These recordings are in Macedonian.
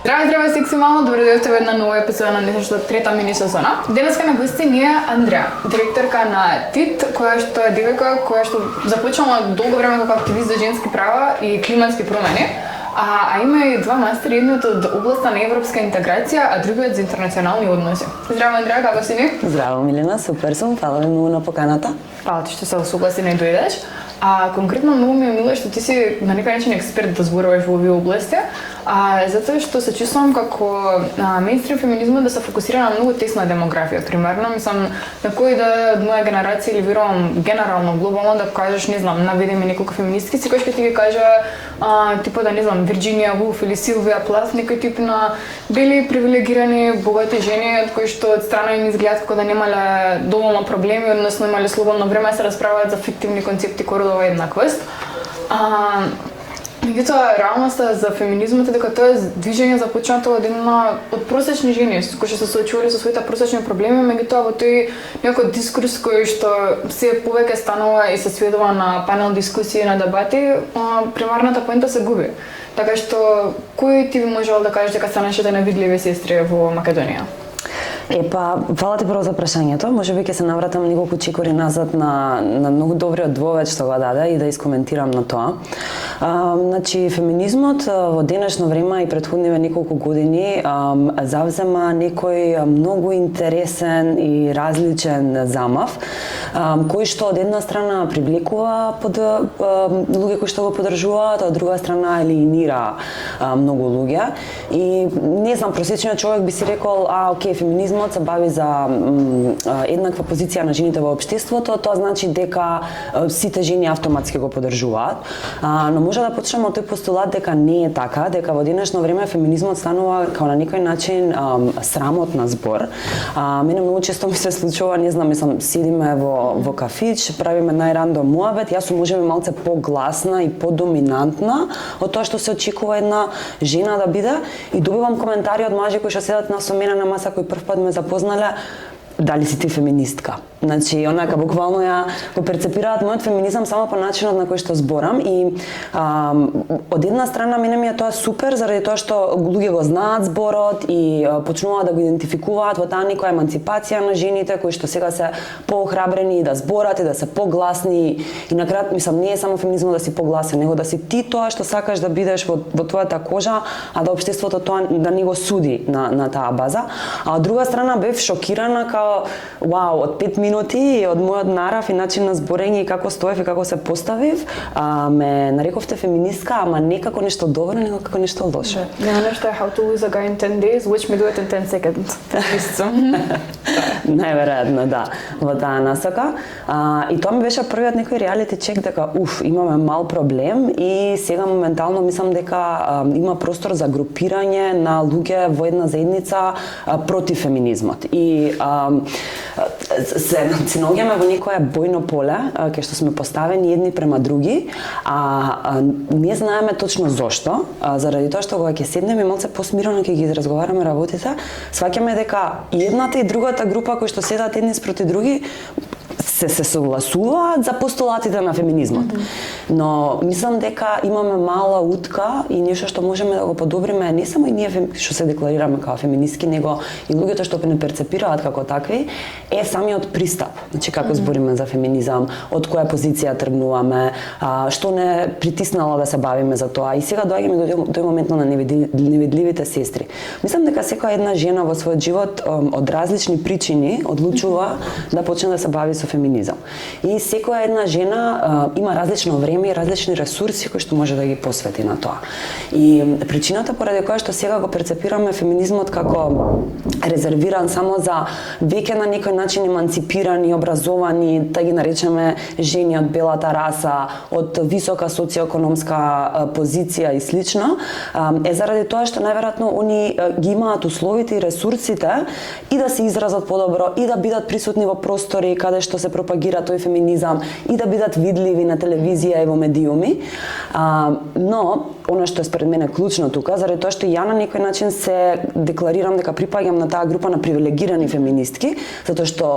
Здраво, секси мама, добро дојдовте во една нова епизода на нашата трета мини сезона. Денеска на гости ни е Андреа, директорка на ТИТ, која што е девојка која што започнала долго време како активист за женски права и климатски промени. А има и два мастери, едниот од областа на европска интеграција, а другиот за интернационални односи. Здраво, Андреа, како си ни? Здраво, Милена, супер сум, фала ви многу на поканата. Фала ти што се согласи да дојдеш. А конкретно многу ми е мило што ти си на некој начин експерт да зборуваш во овие области, затоа што се чувствувам како мејнстрим феминизмот да се фокусира на многу тесна демографија. Примерно, мислам, на кој да од моја генерација или верувам генерално, глобално да кажеш, не знам, наведи ми неколку феминистки, секој ќе ти ги кажа типа да не знам, Вирџинија Вулф или Силвија Плат, некој тип на бели привилегирани богати жени од кои што од страна им изгледаат како да немале доволно проблеми, односно имале слободно време да се расправаат за фиктивни концепти кои родова еднаквост. Меѓутоа, реалноста за феминизмот е дека тоа движење започнато од просечни жени кои што се соочувале со своите просечни проблеми, меѓутоа во тој некој дискурс кој што се повеќе станува и се сведува на панел дискусии, на дебати, примарната поента се губи. Така што, кој ти би можел да кажеш дека се нашите невидливи сестри во Македонија? Фала ти прво за прашањето. Можеби ќе се навратам неколку чекори назад на многу добриот двовеч што го даде и да искоментирам на тоа. Значи, феминизмот во денешно време и претходниве неколку години завзема некој многу интересен и различен замав, кој што од една страна привлекува луѓе кои што го поддржуваат, а од друга страна елиминира многу луѓе. И не знам, просечниот човек би си рекол, окей, феминизмот се бави за еднаква позиција на жените во општеството, тоа значи дека сите жени автоматски го поддржуваат. Но може да почнеме од тој постулат дека не е така, дека во денешно време феминизмот станува како на некој начин срамотна збор. Мене многу често ми се случува, не знам, седиме во кафич, правиме најрандом муабет, јас сум можеби малце погласна и подоминантна од тоа што се очекува една жена да биде и добивам коментари од мажи кои што седат со мене на маса кои прв пат ме запознале, дали си ти феминистка? Значи, онака буквално ја го перцепираат мојот феминизам само по начинот на кој што зборам и од една страна мене ми е тоа супер заради тоа што луѓе го знаат зборот и почнуваат да го идентификуваат во таа некоја еманципација на жените кои што сега се поохрабрени да зборат и да се погласни и на крај мислам не е само феминизмот да си погласен, него да си ти тоа што сакаш да бидеш во твојата кожа, а да општеството тоа да не го суди на таа база. А од друга страна бев шокирана као вау, од 5 минути и од мојот нарав и начин на зборење и како стоев и како се поставив, ме нарековте феминистка, ама не како нешто добро, него како нешто лошо. Нема нешто е How to lose a guy in 10 days, which me do it in 10 seconds. Најверојатно, да, во таа насока. И тоа ми беше првиот некој реалити чек дека имаме мал проблем и сега моментално мислам дека има простор за групирање на луѓе во една заедница против феминизмот. И се наоѓаме во некоја бојно поле, кај што сме поставени едни према други, не знаеме точно зошто, заради тоа што кога ќе седнеме малце посмирено ќе ги разговараме работите, сваќаме дека едната и другата група кои што седат едни спроти други се согласуваат за постулатите на феминизмот. Но мислам дека имаме мала утка и нешто што можеме да го подобриме не само и ние што се декларираме како феминистки, него и луѓето што не перцепираат како такви, е самиот пристап. Значи како збориме за феминизам, од која позиција тргнуваме, што не притиснало да се бавиме за тоа. И сега доаѓаме до тој момент на невидливите сестри. Мислам дека секоја една жена во својот живот од различни причини одлучува да почне да се бави со феминизам. И секоја една жена има различно време и различни ресурси кои што може да ги посвети на тоа. И причината поради која што сега го перцепираме феминизмот како резервиран само за веќе на некој начин еманципирани, образовани, да ги наречеме жени од белата раса, од висока социоекономска позиција и слично, е заради тоа што најверојатно они ги имаат условите и ресурсите и да се изразат подобро и да бидат присутни во простори каде што се пропагира тој феминизам и да бидат видливи на телевизија и во медиуми. Но она што е според мене клучно тука, заради тоа што ја на некој начин се декларирам дека припаѓам на таа група на привилегирани феминистки, затоа што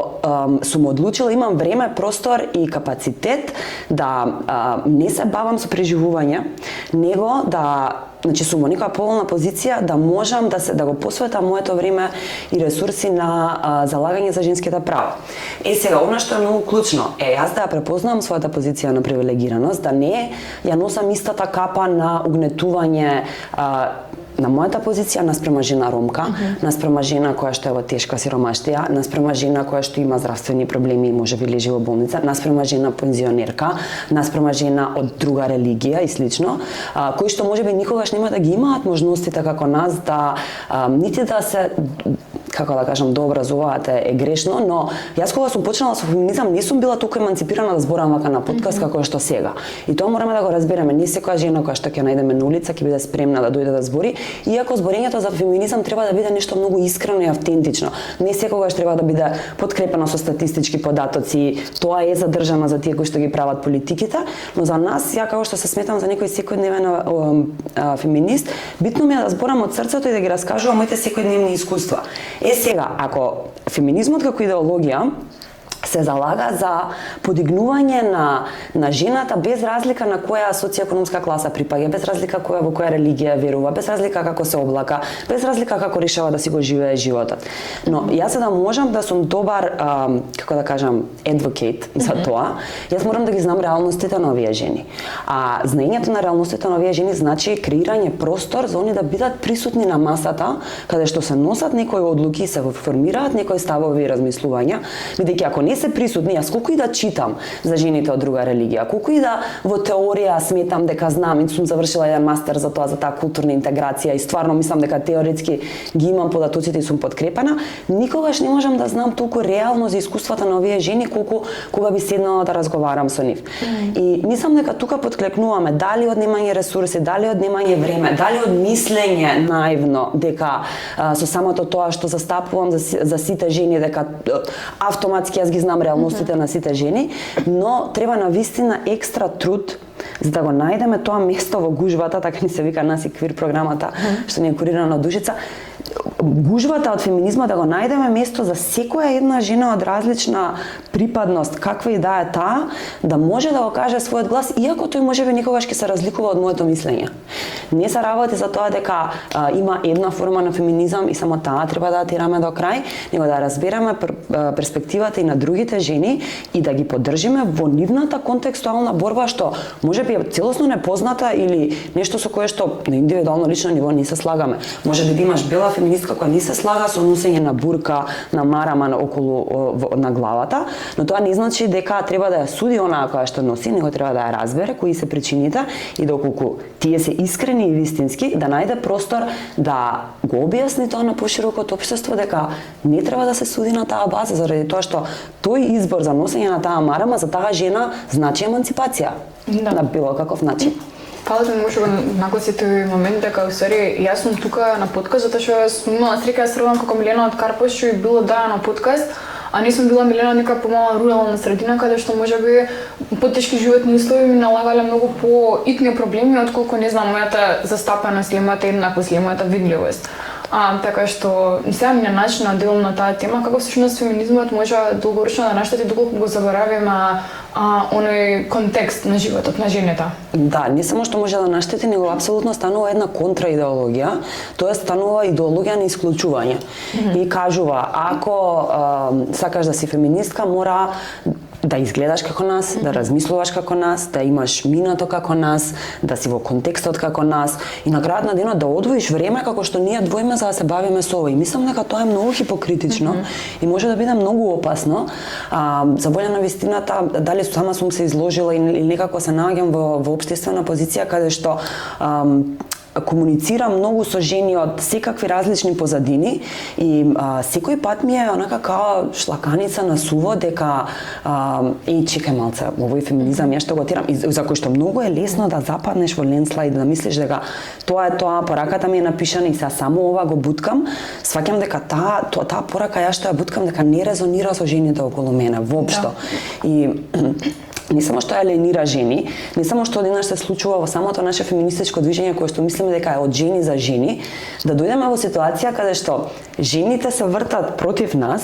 сум одлучила, имам време, простор и капацитет да не се бавам со преживување, него да значи сум во некоја поволна позиција да можам да го посветам моето време и ресурси на залагање за женските права. Сега, она што е многу клучно е јас да ја препознам својата позиција на привилегираност, да не ја носам истата капа на угнетување на мојата позиција наспрема жена ромка, наспрема жена која што е во тешка сиромаштија, наспрема жена која што има здравствени проблеми и можеби лежи во болница, наспрема жена пензионерка, наспрема жена од друга религија и слично, кои што можеби никогаш нема да ги имаат можностите како нас да нити да се како да кажам, да образуваат е грешно, но јас кога сум почнала со феминизам не сум била толку еманципирана да зборам вака на подкаст како што сега. И тоа мораме да го разбереме. Не секоја жена која што ќе најдеме на улица ќе биде спремна да дојде да збори, иако зборењето за феминизам треба да биде нешто многу искрено и автентично. Не секогаш треба да биде подкрепено со статистички податоци. Тоа е задржано за тие кои што ги прават политиките, но за нас, ја како што се сметам за некој секојдневен феминист, битно ми е да зборам од срцето и да ги раскажувам моите секојдневни искуства. Сега, ако феминизмот како идеологија се залага за подигнување на жената без разлика на која социјакономска класа припаѓа, без разлика во која религија верува, без разлика како се облака, без разлика како решава да си го живее животот. Но јас за да можам да сум добар, како да кажам, advocate за тоа, јас морам да ги знам реалностите на овие жени. А знаењето на реалностите на овие жени значи креирање простор за они да бидат присутни на масата, каде што се носат некои одлуки и се формираат некои ставови и размислувања, бидејќи ако не се присутни, јас колку и да читам за жените од друга религија, колку и да во теорија сметам дека знам и сум завршила еден мастер за тоа, за таа културна интеграција и стварно мислам дека теоретски ги имам податоците и сум подкрепена, никогаш не можам да знам толку реално за искуствата на овие жени колку кога би седнала да разговарам со нив. И мислам дека тука подклекнуваме дали од немање ресурси, дали од немање време, дали од мислење наивно дека со самото тоа што застапувам за сите жени дека автоматски јас ги знам реалностите на сите жени, но треба навистина екстра труд за да го најдеме тоа место во гужвата, така ни се вика нас и квир програмата, што ни е курирана од Душица, гужвата од феминизма да го најдеме место за секоја една жена од различна припадност, каква и да е таа, да може да го каже својот глас, иако тој можеби никогаш ќе се разликува од моето мислење. Не се работи за тоа дека има една форма на феминизам и само таа треба да атираме до крај, него да разбереме перспективата и на другите жени и да ги поддржиме во нивната контекстуална борба што можеби е целосно непозната или нешто со кое што на индивидуално лично ниво не се слагаме. Можеби да имаш бела феминистка која не се слага со носење на бурка, на марама околу на главата, но тоа не значи дека треба да ја суди онаа која што носи, него треба да ја разбере кои се причините и доколку тие се искрени и вистински, да најде простор да го објасни тоа на поширокото општество дека не треба да се суди на таа база заради тоа што тој избор за носење на таа марама за таа жена значи еманципација на било каков начин. Фала ми може да нагласи тој момент дека усвари јас сум тука на подкаст затоа што сум имала среќа да средам како Милена од Карпош што и било на подкаст, а не сум била Милена нека помала рурална средина каде што можеби потешки животни услови ми налагале многу поитни проблеми отколку не знам мојата застапеност или мојата еднаквост или мојата видливост. Така што сега ми на начин да делам на таа тема како всушност феминизмот може долгорочно да наштети доколку го заборавиме оној контекст на животот на жените. Да, не само што може да наштети, него апсолутно станува една контраидеологија, тоа станува идеологија на исклучување. И кажува, ако сакаш да си феминистка, мора да изгледаш како нас, да размислуваш како нас, да имаш минато како нас, да си во контекстот како нас и на крајот на денот да одвоиш време како што ние двоиме за да се бавиме со ова. И мислам дека тоа е многу хипокритично и може да биде многу опасно. За волја на вистината, дали сама сум се изложила или некако се наоѓам во општествена позиција каде што комуницирам многу со жени од секакви различни позадини и секој пат ми е онака као шлаканица на суво дека чекај малце, овој феминизам ја што го тирам, за кој што многу е лесно да западнеш во ленслайд, да мислиш дека тоа е тоа, пораката ми е напишана и сега само ова го буткам, сваќам дека таа порака ја што ја буткам дека не резонира со жените околу мене воопшто. И не само што алиенира жени, не само што одеднаш се случува во самото наше феминистичко движење кое што мислиме дека е од жени за жени, да дојдеме во ситуација каде што жените се вртат против нас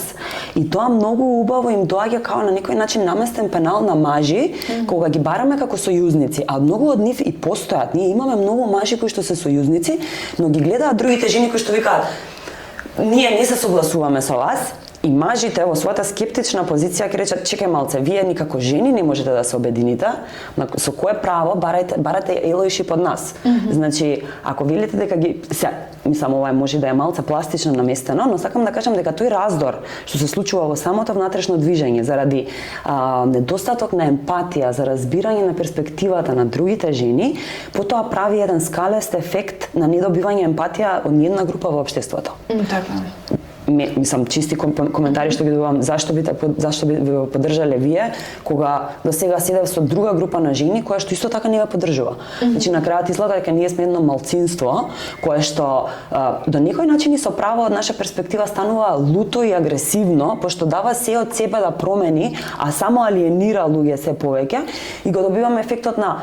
и тоа многу убаво им доаѓа као на некој начин наместен пенал на мажи, кога ги бараме како сојузници, а многу од нив и постојат. Ние имаме многу мажи кои што се сојузници, но ги гледаат другите жени кои што викаат ние не се согласуваме со вас. И мажите во својата скептична позиција ќе речат чекај малце, вие никако жени не можете да се обедините, со кое право барате елоиши под нас. Значи, ако велите дека ги мислам ова може да е малце пластично наместено, но сакам да кажам дека тој раздор што се случува во самото внатрешно движење заради недостаток на емпатија, за разбирање на перспективата на другите жени, потоа прави еден скалест ефект на недобивање емпатија од ниедна група во општеството. Така. Мислам чисти коментари што ги добивам зашто би ве поддржале вие кога до сега седев со друга група на жени која што исто така не ве поддржува. Значи на крајот изгледа дека ние сме едно малцинство кое што до некој начин и со право од наша перспектива станува луто и агресивно, пошто дава се од себе да промени, а само алиенира луѓе се повеќе и го добиваме ефектот на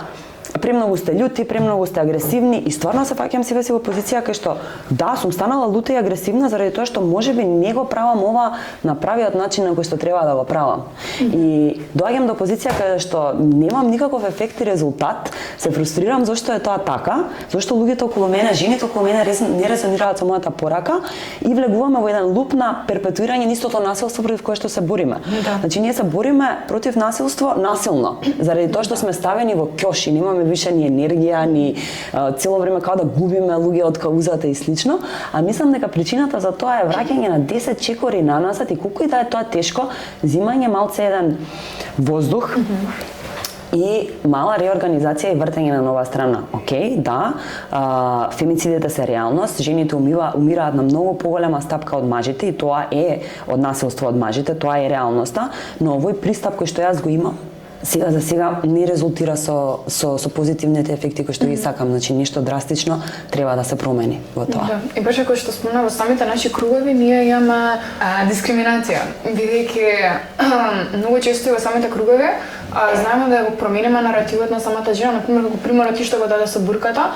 премногу сте љути, премногу сте агресивни и стварно се фаќам себе си во позиција кај што да, сум станала лута и агресивна заради тоа што можеби не го правам ова на правиот начин на кој што треба да го правам. И доаѓам до позиција каде што немам никаков ефект и резултат, се фрустрирам зашто е тоа така, зашто луѓето околу мене, жените околу мене не резонираат со мојата порака и влегуваме во еден луп на перпетуирање на истото насилство против кое што се бориме. Значи ние се бориме против насилство насилно, заради тоа што сме ставени во ќош и немаме више ни енергија, ни цело време као да губиме луѓе од каузата и слично, а мислам дека причината за тоа е враќање на 10 чекори на назад и колку и да е тоа тешко, зимање малце еден воздух и мала реорганизација и вртење на нова страна. Океј, да, фемицидите се реалност, жените умираат на многу поголема стапка од мажите и тоа е од насилство од мажите, тоа е реалноста, но овој пристап кој што јас го имам сега за сега не резултира со позитивните ефекти кои што ги сакам, значи нешто драстично треба да се промени во тоа. Да. И баш како што спомна во самите наши кругови ние имаме дискриминација, бидејќи многу често во самите кругови знаеме да го промениме наративот на самата жена, например како примерот ти што го даде со бурката,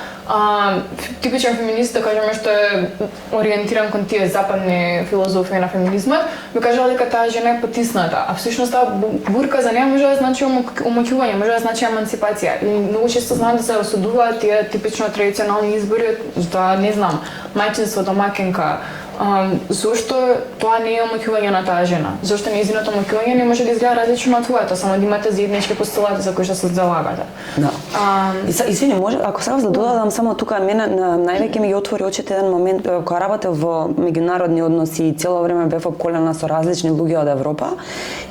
типичен феминист, да кажеме што е ориентиран кон тие западни филозофии на феминизмот, би кажала дека таа жена е потисната, а всушност таа бурка за неа може да значи омоќување, може да значи емансипација. И многу често знаат да се осудуваат тие типично традиционални избори, тоа не знам, мајчинство, домакинка. Зошто тоа не е омоќување на таа жена? Зошто нејзиното омоќување не може да изгледа различно од твоето, само да имате заеднички постулати за кои што се залагате? Да. Извини, може, ако сакам да додадам само тука, мене највеќе ми ги отвори очите еден момент кога работев во меѓународни односи и цело време бев опколена со различни луѓе од Европа.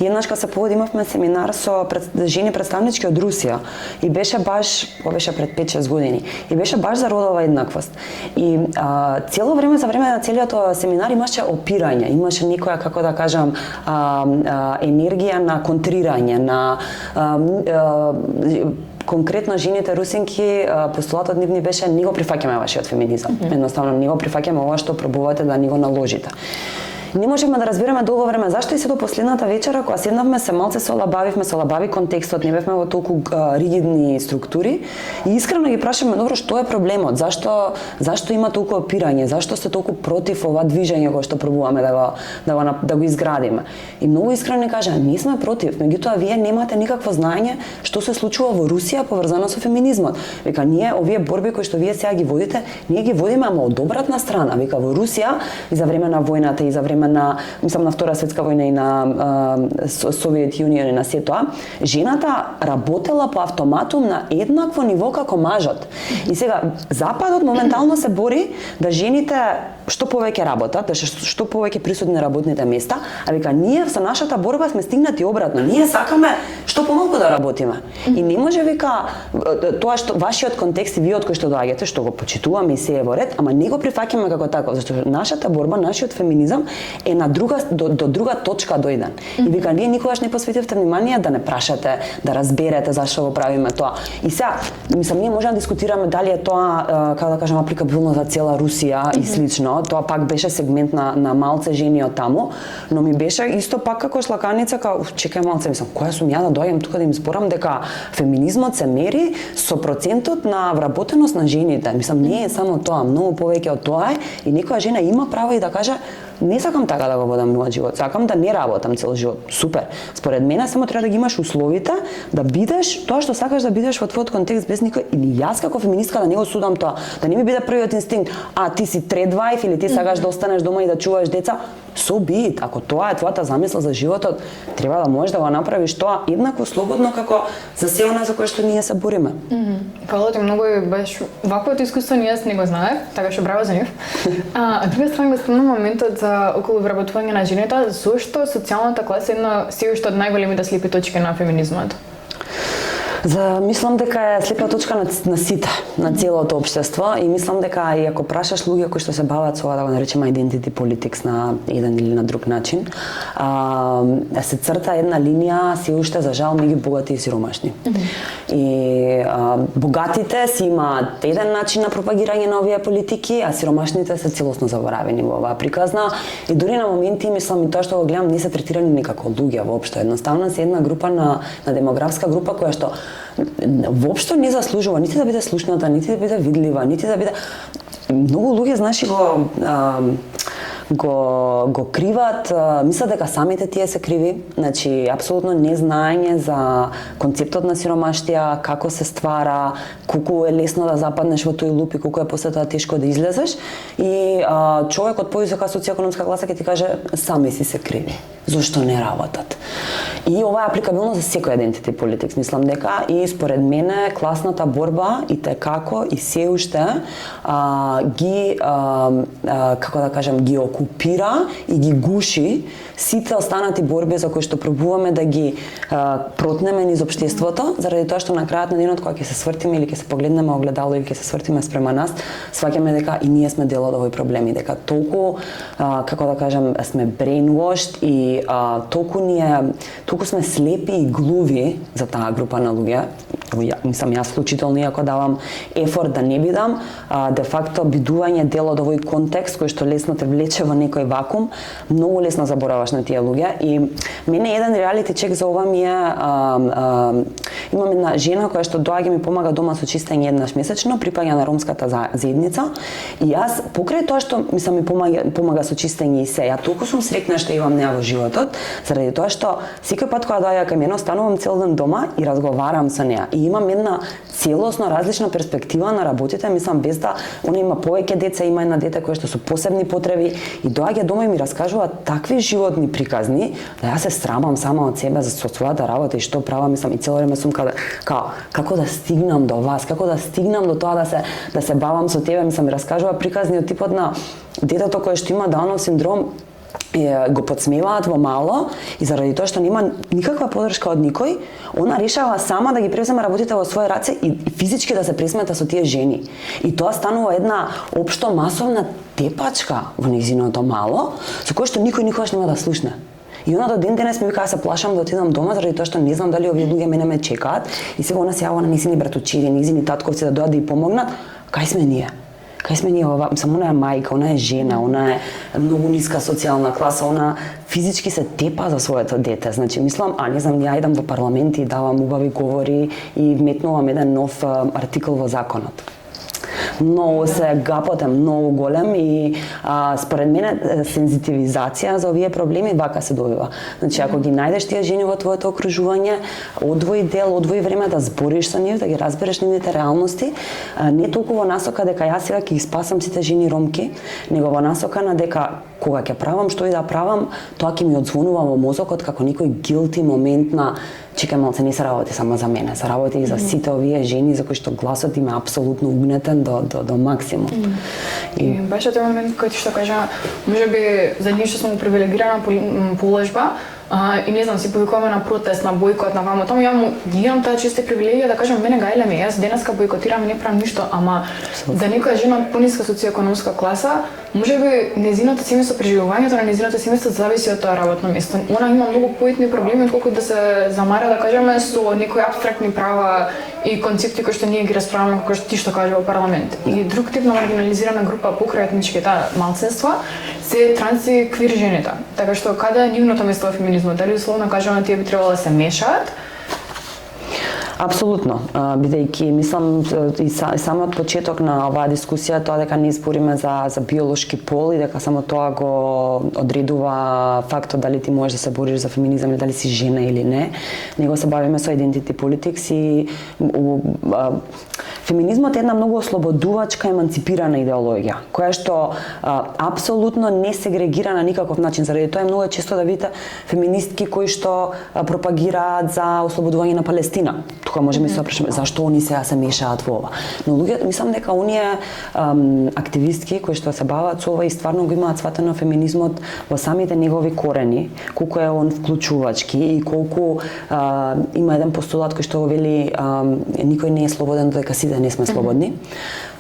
И еднаш кога се поводи имавме семинар со жени представнички од Русија и беше баш, пред 5-6 години, и беше баш за родова еднаквост. И цело време за време на целиот семинар имаше опирање, имаше некоја, како да кажам, енергија на контрирање, на конкретно жените русинки, постулатот нивни беше не го прифаќаме вашиот феминизам. Едноставно не го прифаќаме ова што пробувате да ни го наложите. Не можеме да разбереме долго време зашто и се до последната вечера кога седнавме се малце се олабави контекстот, не бевме во толку ригидни структури и искрено ги прашаме добро што е проблемот, зашто има толку опирање, зашто сте толку против ова движење кое што пробуваме да го изградиме. И многу искрено ни кажа, ние сме против, меѓутоа вие немате никакво знаење што се случува во Русија поврзано со феминизмот. Вика ние овие борби кои што вие сега ги водите, ние ги водиме ама од обратна страна. Вика во Русија и за време на војната и за време на Втора светска војна и на Совиет Јунион и на сето тоа, жената работела по автоматум на еднакво ниво како мажот. И сега Западот моментално се бори да жените што повеќе работат, да што повеќе присутни на работните места, а вика ние со нашата борба сме стигнати обратно. Ние сакаме што помалку да работиме. И не може вика тоа што вашиот контекст и вие од кој што доаѓате, што го почитуваме и се е во ред, ама не го прифаќаме како таков, зашто нашата борба, нашиот феминизам е на друга до друга точка дојден. И вика ние никогаш не посветивте внимание да не прашате, да разберете зашто го правиме тоа. И сега, мислам, ние можеме да дискутираме дали е тоа, како да кажам, апликабилно за цела Русија и слично. Тоа пак беше сегмент на малце жени од таму, но ми беше исто пак како шлаканица, као чекај малце, мислам, која сум ја да доаѓам тука да им зборам дека феминизмот се мери со процентот на вработеност на жените. Мислам, не е само тоа, многу повеќе од тоа е и некоја жена има право и да каже не сакам така да го водам мојот живот, сакам да не работам цел живот. Супер. Според мене само треба да ги имаш условите да бидеш тоа што сакаш да бидеш во твојот контекст без никој, или јас како феминистка да не го судам тоа, да не ми биде првиот инстинкт, ти си тредвајф или ти сакаш да останеш дома и да чуваш деца. So be it. Ако тоа е твојата замисла за животот, треба да можеш да го направиш тоа еднакво слободно како за се она за кое што ние се бориме. Фала ти многу, беше ваквото искуство јас не го знаев, така што браво за нив. А друга страна го спомнам моментот за околу вработување на жените, зошто социјалната класа е една се уште од најголемите слепи точки на феминизмот? Мислам дека е слепа точка на сите, на целото општество и мислам дека и ако прашаш луѓе кои што се бават со ова да го наречеме identity politics на еден или на друг начин, се црта една линија се уште за жал меѓу богати и сиромашни. И богатите си имаат еден начин на пропагирање на овие политики, а сиромашните се целосно заборавени во оваа приказна и дури на моменти мислам и тоа што го гледам не се третирани некако луѓе воопшто, едноставно се една група на демографска група која што воопшто не заслужува нити да биде слушната, нити да биде видлива, нити да биде многу луѓе знаеш го криват, мислат дека самите тие се криви, значи апсолутно незнаење за концептот на сиромаштија, како се ствара, колку е лесно да западнеш во тој луп и колку е после тоа тешко да излезеш и човек од повисока социјакономска класа ќе ти каже сами си се криви. Зошто не работат? И ова е апликабилно за секој identity politics. Мислам дека и според мене класната борба и како и се уште ги како да кажам ги окупира и ги гуши сите останати борби за кои што пробуваме да ги протнеме низ општеството, заради тоа што на крајот на денот кога ќе се свртиме или ќе се погледнеме огледало или ќе се свртиме спрема нас, сваќаме дека и ние сме дел од овој проблеми, дека толку како да кажам сме brainwashed и толку сме слепи и глуви за таа група на луѓе. Мислам јас вклучително иако давам ефорт да не бидам, де факто бидување дел од овој контекст кој што лесно те влече во некој вакуум, многу лесно забораваш на тие луѓе и мене еден реалити чек за ова ми е имам една жена која што доаѓа ми помага дома со чистење еднаш месечно, припаѓа на ромската заедница и јас покрај тоа што мислам ми помага со чистење и се, ја толку сум среќна што имам неа во животот, заради тоа што секој пат кога доаѓа кај мене останувам цел ден дома и разговарам со неа и имам една целосно различна перспектива на работите, мислам без да она има повеќе деца, има една дете која што со посебни потреби и доаѓа дома и ми раскажува такви животни приказни да јас се срамам сама од себе за својата работа и што правам, мислам и цело време сум како да стигнам до вас, како да стигнам до тоа да се бавам со тебе, мислам ми раскажува приказни од типот на детето кое што има Даунов синдром го подсмеваат во мало и заради тоа што нема никаква поддршка од никој, она решава сама да ги преземе работите во своји раце и физички да се пресмета со тие жени. И тоа станува една општо масовна тепачка во нејзиното мало, со кој што никој никогаш нема да слушне. И она до ден денес ми вика се плашам да отидам дома заради тоа што не знам дали овие луѓе мене ме чекаат и сега она се јавува на низини братучири, низини татковци да дојдат да ја помогнат. Кај сме ние? Кај сме ние ова? Мислам, она е мајка, она е жена, она е многу ниска социјална класа, она физички се тепа за своето дете. Значи, мислам, не знам, ја идам во парламент и давам убави говори и вметнувам еден нов артикл во законот. Многу се гапот е многу голем и според мене сензитивизација за овие проблеми вака се добива. Значи ако ги најдеш тие жени во твоето окружување, одвои дел, одвои време да збориш со нив, да ги разбереш нивните реалности, не толку во насока дека јас сега ќе ги спасам сите жени ромки, него во насока на дека кога ќе правам што и да правам, тоа ќе ми одзвонува во мозокот како некој guilty момент на чекај малце, не се работи само за мене, се работи и за сите овие жени за кои што гласот им е апсолутно угнетен до максимум. И беше тој момент кој што кажа, можеби за ние што сме привилегирана положба, и не знам, си повикуваме на протест, на бойкот, на вамо, таму имам таа чиста привилегија да кажам, мене гајле ме, јас денеска бойкотирам и не правам ништо, ама за некоја жена од пониска социјоекономска класа, можеби незиното семејство, преживувањето на незиното семејство зависи од тоа работно место. Она има многу поитни проблеми отколку да се замара, да кажеме, со некои апстрактни права и концепти кои што ние ги расправаме, како што ти што кажа во парламент. И друг тип на маргинализирана група покрај етничките малцинства се транс и квир жените. Така што каде е нивното место во феминизмот? Дали условно кажаме тие би требало да се мешаат? Апсолутно, бидејќи мислам и самиот почеток на оваа дискусија тоа дека не збориме за биолошки пол и дека само тоа го одредува фактот дали ти можеш да се бориш за феминизам или дали си жена или не. Него се бавиме со identity politics и феминизмот е една многу ослободувачка, еманципирана идеологија, која што апсолутно не сегрегира на никаков начин. Заради тоа е многу често да видите феминистки кои што пропагираат за ослободување на Палестина. Тука можеме да се опрашаме зашто они сега се мешаат во ова. Но луѓето, мислам дека оние активистки кои што се бават со ова и стварно го имаат сватено феминизмот во самите негови корени, колку е он вклучувачки и колку има еден постулат кој што го вели никој не е слободен додека сите не сме слободни.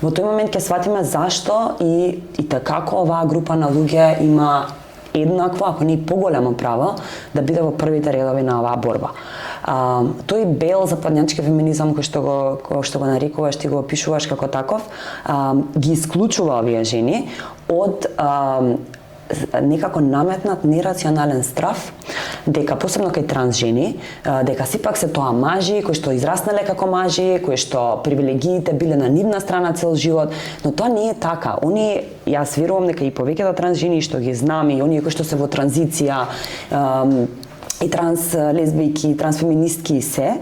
Во тој момент ќе сватиме зашто и како оваа група на луѓе има еднакво, ако не и поголемо право, да биде во првите редови на оваа борба. Тој бел западњачки феминизам кој што го нарекуваш, ти го опишуваш како таков, ги исклучува овие жени од некако наметнат нерационален страв дека посебно кај транс жени дека сепак се тоа мажи кои што израснале како мажи, кои што привилегиите биле на нивна страна цел живот, но тоа не е така. Они, јас верувам дека и повеќето транс жени што ги знам и оние кои што се во транзиција и транс лесбијки, трансфеминистки и се,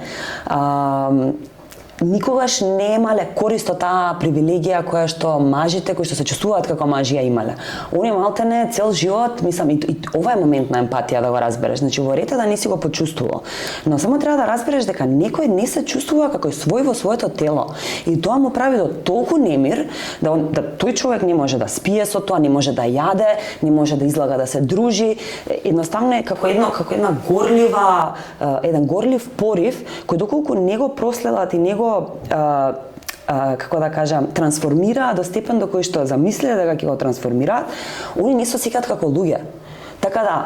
никогаш не имале корист од таа привилегија која што мажите кои што се чувствуваат како мажи ја имале. Оние малтене цел живот, мислам и ова е момент на емпатија да го разбереш. Значи во ред да не си го почувствувал. Но само треба да разбереш дека некој не се чувствува како свој во своето тело. И тоа му прави до толку немир да тој човек не може да спие со тоа, не може да јаде, не може да излага да се дружи. Едноставно е како една горлива, еден горлив порив кој доколку не го проследат и него како да кажам, трансформира до степен до кој што замислиле дека ќе го трансформираат, они не се осеќаат како луѓе. Така да,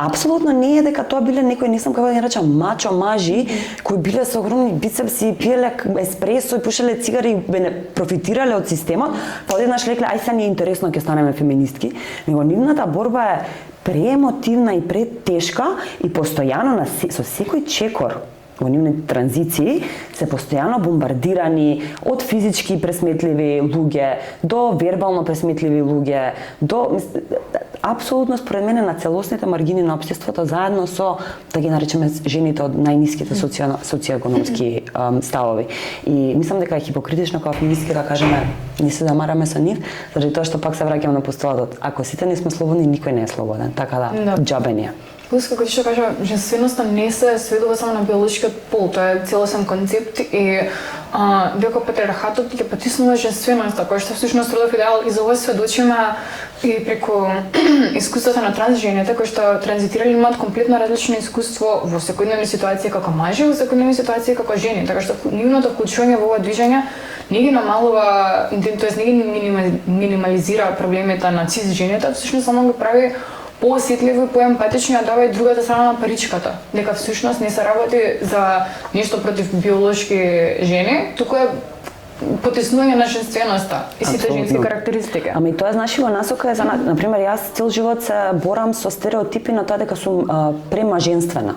апсолутно не е дека тоа биле некои, не знам како да ги речам, мачо мажи кои биле со огромни бицепси, пиеле еспресо и пушеле цигари и не профитирале од системот, па одеднаш рекле ај сега ни е интересно ќе станеме феминистки. Него нивната борба е преемотивна и претешка и постојано со секој чекор во нивните транзиции се постојано бомбардирани од физички пресметливи луѓе до вербално пресметливи луѓе, до апсолутно според мене на целосните маргини на општеството заедно со, да ги наречеме, жените од најниските социјоекономски ставови. И мислам дека е хипокритично како феминистки да кажеме не се замараме со нив, заради тоа што пак се враќаме на постулатот. Ако сите не сме слободни, никој не е слободен. Така да, џабе. Плюс, како ти што кажа, женственоста не се сведува само на биолошкиот пол, тоа е целосен концепт и дека патриархатот ќе потиснува женственоста, која што всушност родов идеал и за ова сведочиме и преку искуството на транс жените кои што транзитирали имаат комплетно различно искуство во секојдневни ситуации како мажи, во секојдневни ситуации како жени, така што нивното вклучување во ова движење не ги намалува, тоест не ги минимализира проблемите на цис жените, всушност само го прави поосетливи, поемпатични, а дава и другата страна на паричката. Дека всушност не се работи за нешто против биолошки жени, туку е потиснување на женственоста и сите женски карактеристики. Ама и тоа значи во насока е за, например, јас цел живот се борам со стереотипи на тоа дека сум премаженствена.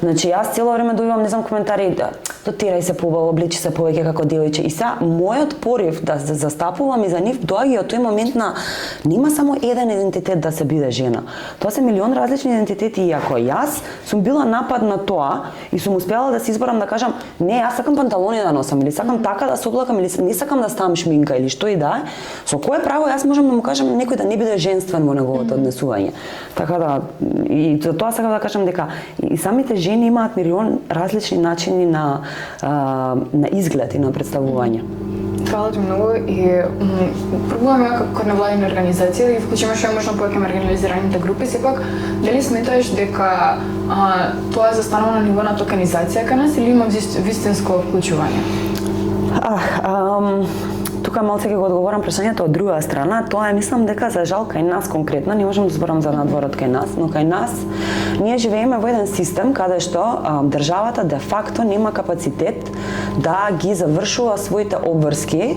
Значи јас цело време добивам, не знам, коментари дотирај се побаво, облечи се повеќе како девојче. И сега мојот порив да се застапувам и за нив доаѓа од тој момент на нема само еден идентитет да се биде жена. Тоа се милион различни идентитети и ако јас сум била напад на тоа и сум успела да се изборам да кажам не, јас сакам панталони да носам или сакам така да се облакам или не сакам да ставам шминка или што и да е, со кое право јас можам да му кажам некој да не биде женствен во неговото однесување. Така да, и за тоа сакам да кажам дека и самите жени имаат милион различни начини на изглед и на представување. Фала ти многу и пробуваме како невладина организација да ги вклучиме што е можно повеќе маргинализираните групи, сепак дали сметаш дека тоа е застанало на ниво на токенизација кај нас или има вистинско вклучување? Тука малце ќе го одговорам прашањето од друга страна. Тоа е, мислам дека за жал кај нас конкретно, не можам да зборам за надворот кај нас, но кај нас ние живееме во еден систем каде што државата де факто нема капацитет да ги завршува своите обврски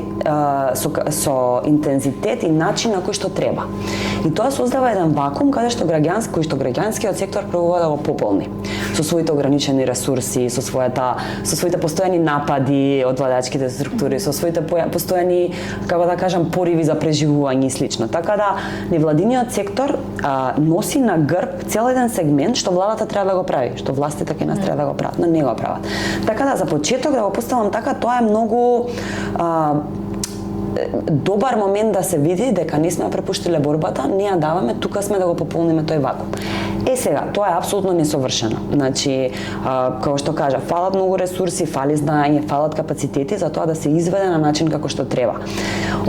со интензитет и начин на кој што треба. И тоа создава еден вакуум каде што граѓанскиот сектор пробува да го пополни со своите ограничени ресурси, со своите постојани напади од владачките структури, со своите постојани, како да кажам, пориви за преживување и слично. Така да невладиниот сектор носи на грб цел еден сегмент што владата треба да го прави, што властите кај нас треба да го прават, но не го прават. Така да за почеток да го поставам така, тоа е многу добар момент да се види дека не сме препуштиле борбата, не ја даваме, тука сме да го пополниме тој вакуум. Сега, тоа е апсолутно несовршено. Значи, како што кажа, фалат многу ресурси, фали знаење, фалат капацитети за тоа да се изведе на начин како што треба.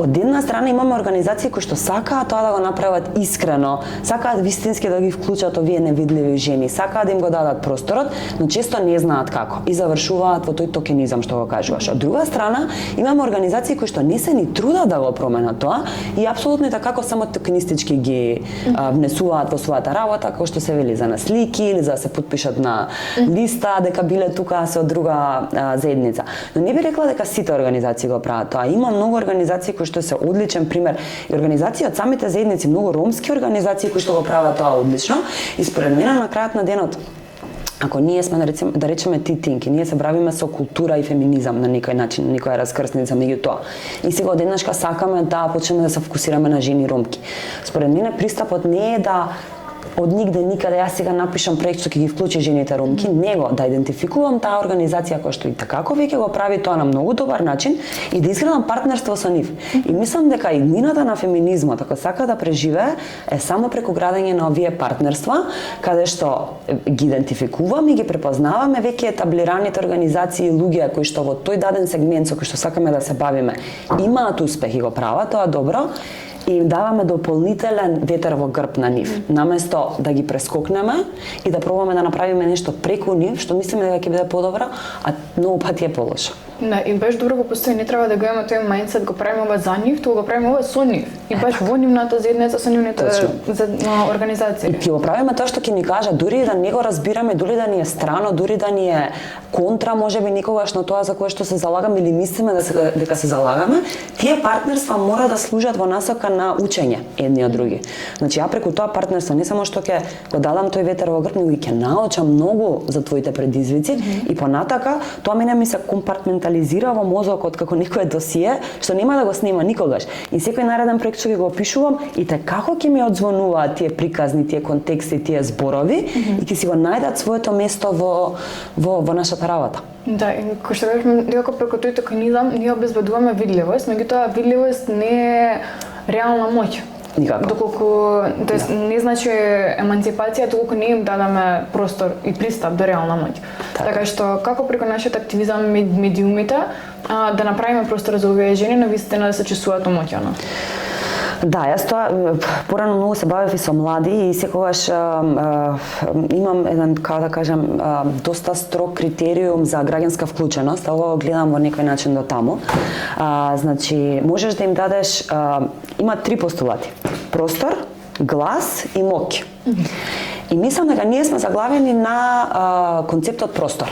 Од една страна имаме организации кои што сакаат тоа да го направат искрено, сакаат вистински да ги вклучат овие невидливи жени, сакаат да им го дадат просторот, но често не знаат како и завршуваат во тој токенизам што го кажуваш. Од друга страна, имаме организации кои што не се ни трудат да го променат тоа и апсолутно како само токенистички ги внесуваат во својата работа, како што се вели за наслики или за да се потпишат на листа дека биле тука се од друга заедница. Но не би рекла дека сите организации го прават тоа. Има многу организации кои што се одличен пример и организации од самите заедници, многу ромски организации кои што го прават тоа одлично и според мене на крајот на денот ако ние сме да речеме титинки, ние се бравиме со култура и феминизам на некој начин, на некоја раскрсница меѓу тоа. И сега одеднашка сакаме да почнеме да се фокусираме на жени ромки. Според мене пристапот не е да од нигде никаде јас сега напишам проект што ќе ги вклучи жените ромки, него да идентификувам таа организација која што и такако веќе го прави тоа на многу добар начин и да изградам партнерство со нив. И мислам дека иднината на феминизмот, ако сака да преживее, е само преку градење на овие партнерства, каде што ги идентификуваме и ги препознаваме веќе етаблираните организации и луѓе кои што во тој даден сегмент со кој што сакаме да се бавиме, имаат успех и го прават тоа добро, и им даваме дополнителен ветер во грб на нив. Наместо да ги прескокнеме и да пробаме да направиме нешто преку нив, што мислиме дека ќе биде подобро, а многу пати е полошо. Да, и баш добро го постои, не треба да го имаме тој мајндсет, го правиме ова за нив, туку го правиме ова со нив. И баш во нивната заедница со нивните организации. И ќе го правиме тоа што ќе ни кажа, дури да не го разбираме, дури да ни е страно, дури да ни е контра, можеби никогаш на тоа за кое што се залагаме или мислиме дека се залагаме, тие партнерства мора да служат во насока на учење едни од други. Значи ја преку тоа партнерство не само што ќе го дадам тој ветер во грб, него ќе научам многу за твоите предизвици и понатака тоа мене ми се компартментализира во мозокот како некое досие што нема да го снима никогаш. И секој нареден проект што го опишувам и како ќе ми одзвонуваат тие приказни, тие контексти, тие зборови и ќе си го најдат своето место во нашата работа. Да, и кој што кажам, дека преку тој токенизам ние обезбедуваме видливост, меѓутоа видливост не е реална моќ. Никако. Доколку, тоест не значи емансипација, доколку не им дадаме простор и пристап до реална моќ. Така што како преку нашиот активизам медиумите да направиме простор за овие жени навистина да се чувствуваат омоќано. Да, јас тоа порано многу се бавев и со млади и секогаш имам еден, како да кажам, доста строг критериум за граѓанска вклученост, а ова го гледам во некој начин до таму. Значи, можеш да им дадеш, има 3 постулати: простор, глас и моќ. И мислам дека ние сме заглавени на концептот простор.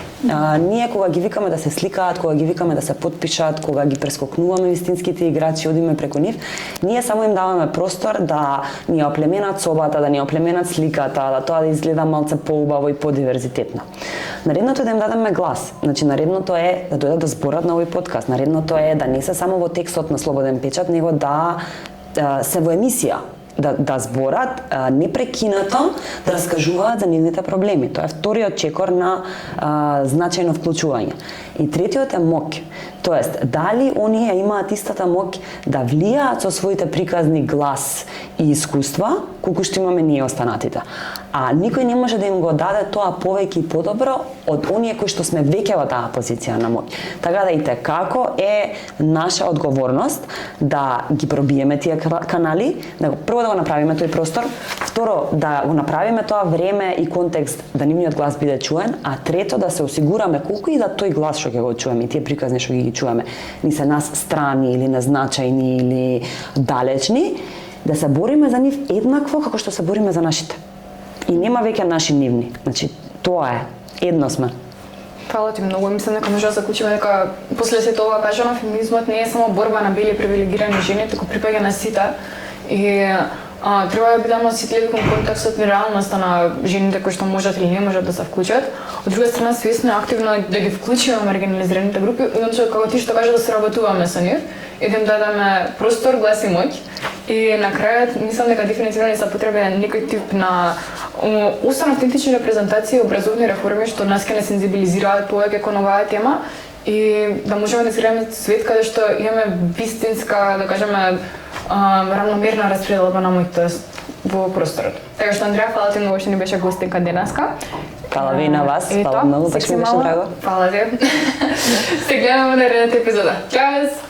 Ние кога ги викаме да се сликаат, кога ги викаме да се потпишат, кога ги прескокнуваме вистинските играчи, одиме преку нив, ние само им даваме простор да ни оплеменат собата, да ни оплеменат сликата, да тоа да изгледа малце поубаво и подиверзитетно. Наредното е да им дадеме глас. Значи наредното е да дојдат да зборат на овој подкаст. Наредното е да не се само во текстот на Слободен печат, него да се во емисија. Да зборат непрекинато, да раскажуваат за нивните проблеми. Тоа е вториот чекор на значајно вклучување. И третиот е моќ. Тоест, дали оние имаат истата моќ да влијаат со своите приказни глас и искуства колку што имаме ние останатите. А никој не може да им го даде тоа повеќе и подобро од оние кои што сме веќе во таа позиција на моќ. Така да и како е наша одговорност да ги пробиеме тие канали, да прво да го направиме тој простор, второ да го направиме тоа време и контекст да нивниот глас биде чуен, а трето да се осигураме колку и да тој глас што ќе го чуеме и тие приказни што ги чуеме ни се нас страни или незначајни или далечни, да се бориме за нив еднакво како што се бориме за нашите. И нема веќе наши нивни. Значи, тоа е. Едно сме. Фала ти многу. Мислам дека може да заклучиме дека после сето ова кажано феминизмот не е само борба на бели привилегирани жени, туку припаѓа на сите. И треба да бидеме осетливи кон контекстот и реалноста на жените кои што можат или не можат да се вклучат. Од друга страна, свесно и активно да ги вклучиме маргинализираните групи, иначе како ти што кажа да соработуваме со нив и да им дадеме простор, глас и моќ. И на крајот мислам дека дефинитивно се потребен некој тип на остан автентични репрезентации и образовни реформи што нас ќе не сензибилизираат повеќе кон оваа тема и да можеме да изградиме свет каде што имаме вистинска, да кажеме, равномерна распределба на моќта во просторот. Така што Андреја, фала ти многу што ни беше гостинка денеска. Фала ви на вас, фала многу, баш ми беше драго. Фала ти. Се гледаме на наредната епизода. Чао!